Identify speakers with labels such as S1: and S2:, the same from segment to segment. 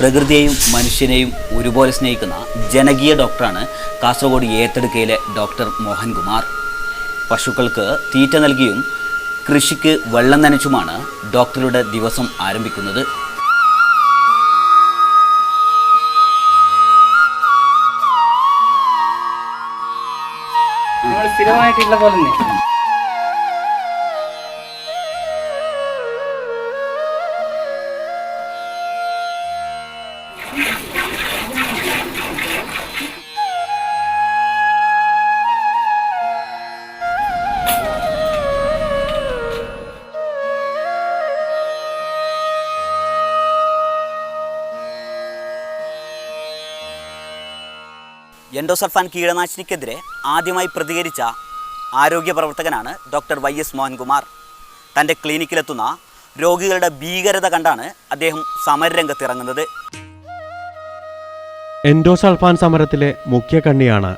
S1: പ്രകൃതിയെയും മനുഷ്യനെയും ഒരുപോലെ സ്നേഹിക്കുന്ന ജനകീയ ഡോക്ടറാണ് കാസർഗോഡ് ഏത്തടുക്കയിലെ ഡോക്ടർ മോഹൻകുമാർ. പശുക്കൾക്ക് തീറ്റ നൽകിയും കൃഷിക്ക് വെള്ളം നനച്ചുമാണ് ഡോക്ടറുടെ ദിവസം ആരംഭിക്കുന്നത്.
S2: സ്ഥിരമായിട്ടുള്ള പോലെ തന്നെ
S1: എൻഡോസൾഫാൻ കീടനാശിനിക്കെതിരെ ആദ്യമായി പ്രതികരിച്ച ആരോഗ്യ പ്രവർത്തകനാണ് ഡോക്ടർ YS മോഹൻകുമാർ. തൻ്റെ ക്ലിനിക്കിലെത്തുന്ന രോഗികളുടെ ഭീകരത കണ്ടാണ് അദ്ദേഹം സമരരംഗത്തിറങ്ങുന്നത്.
S3: എൻഡോസൾഫാൻ സമരത്തിലെ മുഖ്യ കണ്ണിയാണ്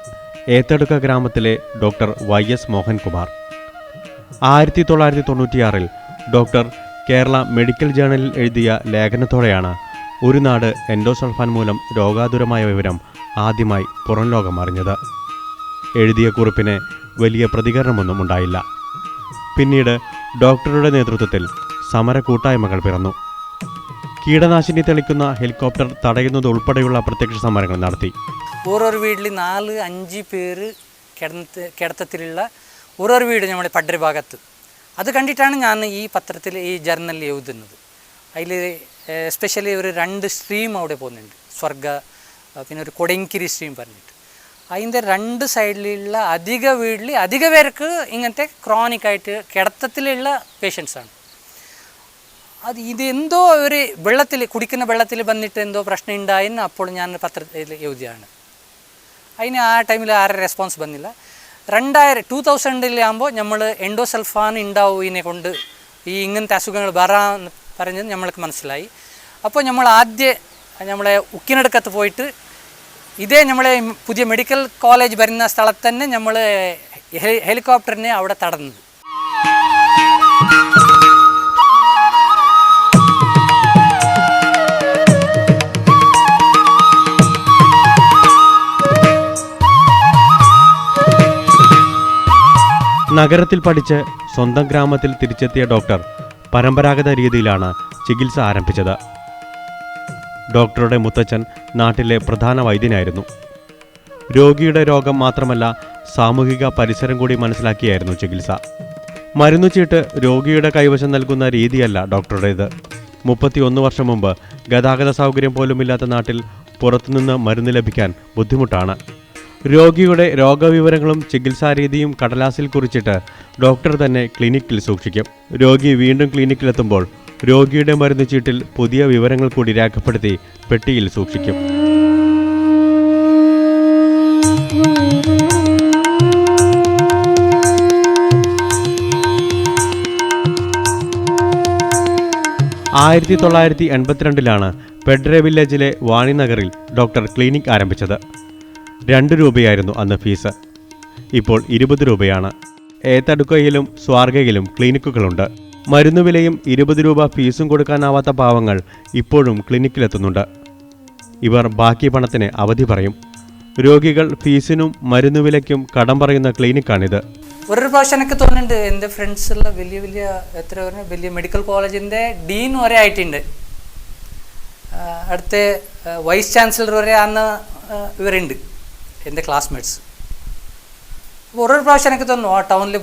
S3: ഏത്തടുക്ക ഗ്രാമത്തിലെ doctor YS Mohankumar. 1996 doctor Kerala medical ജേണലിൽ എഴുതിയ ലേഖനത്തോടെയാണ് ഒരു നാട് എൻഡോസൾഫാൻ മൂലം രോഗാതുരമായ വിവരം ആദ്യമായി പുറം ലോകം അറിഞ്ഞത്. എഴുതിയ കുറിപ്പിന് വലിയ പ്രതികരണമൊന്നും ഉണ്ടായില്ല. പിന്നീട് ഡോക്ടറുടെ നേതൃത്വത്തിൽ സമര കൂട്ടായ്മകൾ പിറന്നു. കീടനാശിനി തെളിക്കുന്ന ഹെലികോപ്റ്റർ തടയുന്നത് ഉൾപ്പെടെയുള്ള പ്രത്യക്ഷ സമരങ്ങൾ നടത്തി.
S2: ഓരോ വീട്ടിൽ 4-5 പേര് കിടത്തത്തിലുള്ള ഓരോ വീട് നമ്മുടെ പട്ടര ഭാഗത്ത് അത് കണ്ടിട്ടാണ് ഞാൻ ഈ പത്രത്തിൽ ഈ ജേർണലിൽ എഴുതുന്നത്. അതിൽ എസ്പെഷ്യലി ഒരു 2 സ്ട്രീം അവിടെ പോകുന്നുണ്ട്, സ്വർഗ പിന്നെ ഒരു കൊടങ്കിരി സ്ട്രീം പറഞ്ഞിട്ട്. അതിൻ്റെ 2 സൈഡിലുള്ള അധിക വീട്ടിൽ അധിക പേർക്ക് ഇങ്ങനത്തെ ക്രോണിക്കായിട്ട് കിടത്തത്തിലുള്ള പേഷ്യൻസാണ്. അത് ഇതെന്തോ ഒരു വെള്ളത്തിൽ കുടിക്കുന്ന വെള്ളത്തിൽ വന്നിട്ട് എന്തോ പ്രശ്നം ഉണ്ടായെന്ന് അപ്പോൾ ഞാൻ പത്രത്തിൽ എഴുതിയാണ്. അതിന് ആ ടൈമിൽ ആരും റെസ്പോൺസ് വന്നില്ല. 2000 നമ്മൾ എൻഡോസൾഫാൻ ഉണ്ടാവും ഇതിനെ കൊണ്ട് ഈ ഇങ്ങനത്തെ അസുഖങ്ങൾ വരാമെന്ന് പറഞ്ഞത് നമ്മൾക്ക് മനസ്സിലായി. അപ്പോൾ നമ്മൾ ആദ്യം നമ്മളെ ഉക്കിനടുക്കത്ത് പോയിട്ട് ഇതേ നമ്മളെ പുതിയ മെഡിക്കൽ കോളേജ് വരുന്ന സ്ഥലത്ത് തന്നെ നമ്മൾ ഹെലികോപ്റ്ററിനെ അവിടെ തടഞ്ഞത്.
S3: നഗരത്തിൽ പഠിച്ച് സ്വന്തം ഗ്രാമത്തിൽ തിരിച്ചെത്തിയ ഡോക്ടർ പരമ്പരാഗത രീതിയിലാണ് ചികിത്സ ആരംഭിച്ചത്. ഡോക്ടറുടെ മുത്തച്ഛൻ നാട്ടിലെ പ്രധാന വൈദ്യനായിരുന്നു. രോഗിയുടെ രോഗം മാത്രമല്ല, സാമൂഹിക പരിസരം കൂടി മനസ്സിലാക്കിയായിരുന്നു ചികിത്സ. മരുന്നുചീട്ട് രോഗിയുടെ കൈവശം നൽകുന്ന രീതിയല്ല ഡോക്ടറുടേത്. 31 വർഷം മുമ്പ് ഗതാഗത സൗകര്യം പോലുമില്ലാത്ത നാട്ടിൽ പുറത്തുനിന്ന് മരുന്ന് ലഭിക്കാൻ ബുദ്ധിമുട്ടാണ്. രോഗിയുടെ രോഗവിവരങ്ങളും ചികിത്സാരീതിയും കടലാസിൽ കുറിച്ചിട്ട് ഡോക്ടർ തന്നെ ക്ലിനിക്കിൽ സൂക്ഷിക്കും. രോഗി വീണ്ടും ക്ലിനിക്കിലെത്തുമ്പോൾ രോഗിയുടെ മരുന്ന് ചീട്ടിൽ പുതിയ വിവരങ്ങൾ കൂടി രേഖപ്പെടുത്തി പെട്ടിയിൽ സൂക്ഷിക്കും. ആയിരത്തി 1982 പെഡ്രെ വില്ലേജിലെ വാണിനഗറിൽ ഡോക്ടർ ക്ലിനിക് ആരംഭിച്ചത്. 2 രൂപയായിരുന്നു അന്ന് ഫീസ്. ഇപ്പോൾ 20 രൂപയാണ്. ഏത്തടുക്കയിലും സ്വാർഗയിലും ക്ലിനിക്കുകളുണ്ട്. മരുന്നുവിലയും 20 രൂപ ഫീസും കൊടുക്കാനാവാത്ത പാവങ്ങൾ ഇപ്പോഴും ക്ലിനിക്കിലെത്തുന്നുണ്ട്. ഇവർ ബാക്കി പണത്തിന് അവധി പറയും. രോഗികൾ ഫീസിനും മരുന്നുവിലയ്ക്കും കടം പറയുന്ന ക്ലിനിക്കാണിത്.
S2: ഒരു പ്രാവശ്യം എനിക്ക് തോന്നുന്നുണ്ട്, എൻ്റെ ഫ്രണ്ട്സുള്ള വലിയ മെഡിക്കൽ കോളേജിൻ്റെ ഡീൻ വരെ ആയിട്ടുണ്ട്. അടുത്ത വൈസ് ചാൻസലർ വരെ അന്ന് ഇവരുണ്ട്, എൻ്റെ ക്ലാസ്മേറ്റ്സ്. അപ്പോൾ ഒരു പ്രാവശ്യം എനിക്ക് തോന്നുന്നു ടൗണിൽ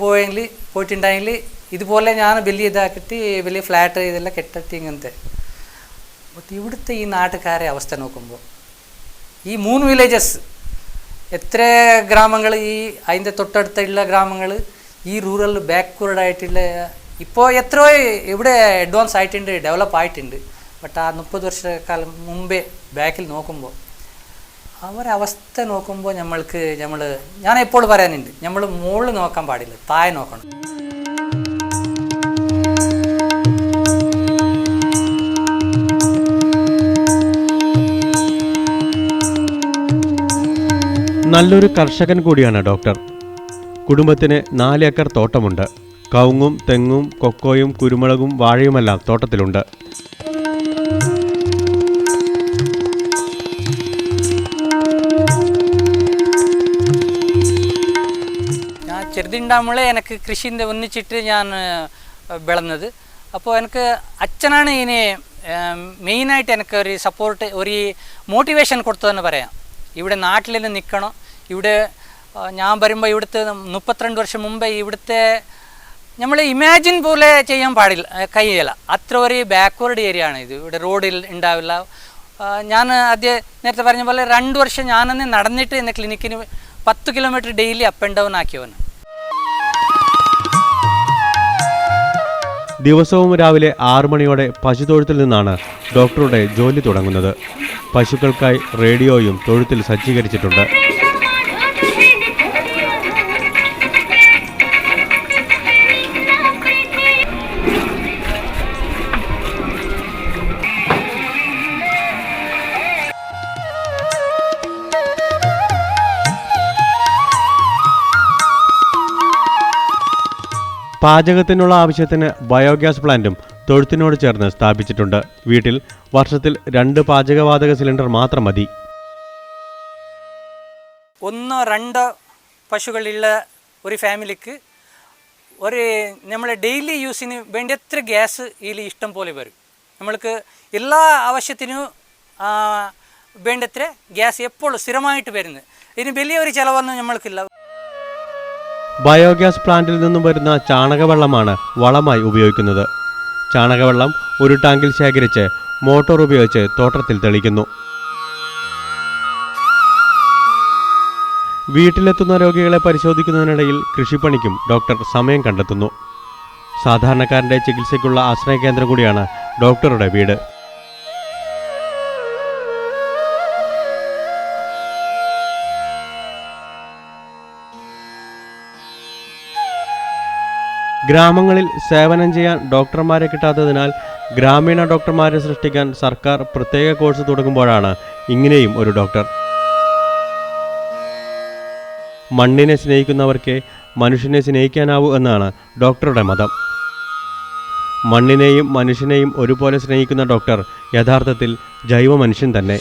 S2: പോയിട്ടുണ്ടെങ്കിൽ ഇതുപോലെ ഞാൻ വലിയ ഇതാക്കിയിട്ട് വലിയ ഫ്ലാറ്റ് ഇതെല്ലാം കെട്ടിട്ട് ഇങ്ങനത്തെ. ബട്ട് ഇവിടുത്തെ ഈ നാട്ടുകാരെ അവസ്ഥ നോക്കുമ്പോൾ ഈ 3 വില്ലേജസ് എത്ര ഗ്രാമങ്ങൾ, ഈ അതിൻ്റെ തൊട്ടടുത്തുള്ള ഗ്രാമങ്ങൾ, ഈ റൂറൽ ബാക്ക്വേർഡായിട്ടുള്ള ഇപ്പോൾ എത്രയോ ഇവിടെ അഡ്വാൻസ് ആയിട്ടുണ്ട്, ഡെവലപ്പ് ആയിട്ടുണ്ട്. ബട്ട് ആ 30 വർഷക്കാലം മുമ്പേ ബാക്കിൽ നോക്കുമ്പോൾ അവരവസ്ഥ നോക്കുമ്പോൾ ഞാൻ എപ്പോൾ പറയാനുണ്ട്, നമ്മൾ മുകളിൽ നോക്കാൻ പാടില്ല, താഴെ നോക്കണം.
S3: നല്ലൊരു കർഷകൻ കൂടിയാണ് ഡോക്ടർ. കുടുംബത്തിന് 4 ഏക്കർ തോട്ടമുണ്ട്. കവുങ്ങും തെങ്ങും കൊക്കോയും കുരുമുളകും വാഴയുമെല്ലാം തോട്ടത്തിലുണ്ട്.
S2: ചെറുതുണ്ടാകുമ്പോഴേ എനിക്ക് കൃഷിൻ്റെ ഒന്നിച്ചിട്ട് ഞാൻ വിളഞ്ഞത്. അപ്പോൾ എനിക്ക് അച്ഛനാണ് ഇതിനെ മെയിനായിട്ട് എനിക്ക് ഒരു സപ്പോർട്ട്, ഒരു മോട്ടിവേഷൻ കൊടുത്തതെന്ന് പറയാം. ഇവിടെ നാട്ടിൽ തന്നെ നിൽക്കണം. ഇവിടെ ഞാൻ വരുമ്പോൾ ഇവിടുത്തെ 32 വർഷം മുമ്പേ ഇവിടുത്തെ നമ്മൾ ഇമാജിൻ പോലെ ചെയ്യാൻ പാടില്ല, കഴിയില്ല. അത്ര ഒരു ബാക്ക്വേർഡ് ഏരിയ ആണ് ഇത്. ഇവിടെ റോഡിൽ ഉണ്ടാവില്ല. ഞാൻ നേരത്തെ പറഞ്ഞ പോലെ 2 വർഷം ഞാനെന്നെ നടന്നിട്ട് എൻ്റെ ക്ലിനിക്കിന് 10 kilometre daily up and down ആക്കിയവന്.
S3: ദിവസവും രാവിലെ 6 മണിയോടെ പശുത്തൊഴുത്തിൽ നിന്നാണ് ഡോക്ടറുടെ ജോലി തുടങ്ങുന്നത്. പശുക്കൾക്കായി റേഡിയോയും തൊഴുത്തിൽ സജ്ജീകരിച്ചിട്ടുണ്ട്. പാചകത്തിനുള്ള ആവശ്യത്തിന് ബയോഗ്യാസ് പ്ലാന്റും തൊഴുത്തിനോട് ചേർന്ന് സ്ഥാപിച്ചിട്ടുണ്ട്. വീട്ടിൽ വർഷത്തിൽ 2 പാചകവാതക സിലിണ്ടർ മാത്രം മതി.
S2: 1-2 പശുകളുള്ള ഒരു ഫാമിലിക്ക് ഒരു നമ്മളെ ഡെയിലി യൂസിന് വേണ്ടത്ര ഗ്യാസ് ഇതിൽ ഇഷ്ടം പോലെ വരും. നമ്മൾക്ക് എല്ലാ ആവശ്യത്തിനും വേണ്ടത്ര ഗ്യാസ് എപ്പോഴും സ്ഥിരമായിട്ട് വരുന്നത്. ഇതിന് വലിയൊരു ചിലവൊന്നും നമ്മൾക്കില്ല.
S3: ബയോഗ്യാസ് പ്ലാന്റിൽ നിന്നും വരുന്ന ചാണകവെള്ളമാണ് വളമായി ഉപയോഗിക്കുന്നത്. ചാണകവെള്ളം ഒരു ടാങ്കിൽ ശേഖരിച്ച് മോട്ടോർ ഉപയോഗിച്ച് തോട്ടത്തിൽ തെളിക്കുന്നു. വീട്ടിലെത്തുന്ന രോഗികളെ പരിശോധിക്കുന്നതിനിടയിൽ കൃഷിപ്പണിക്കും ഡോക്ടർ സമയം കണ്ടെത്തുന്നു. സാധാരണക്കാരൻ്റെ ചികിത്സയ്ക്കുള്ള ആശ്രയകേന്ദ്രം കൂടിയാണ് ഡോക്ടറുടെ വീട്. ഗ്രാമങ്ങളിൽ സേവനം ചെയ്യാൻ ഡോക്ടർമാരെ കിട്ടാത്തതിനാൽ ഗ്രാമീണ ഡോക്ടർമാരെ സൃഷ്ടിക്കാൻ സർക്കാർ പ്രത്യേക കോഴ്സ് തുടങ്ങുമ്പോഴാണ് ഇങ്ങനെയും ഒരു ഡോക്ടർ. മണ്ണിനെ സ്നേഹിക്കുന്നവർക്കേ മനുഷ്യനെ സ്നേഹിക്കാനാവൂ എന്നാണ് ഡോക്ടറുടെ മതം. മണ്ണിനെയും മനുഷ്യനെയും ഒരുപോലെ സ്നേഹിക്കുന്ന ഡോക്ടർ യഥാർത്ഥത്തിൽ ജൈവ മനുഷ്യൻ തന്നെ.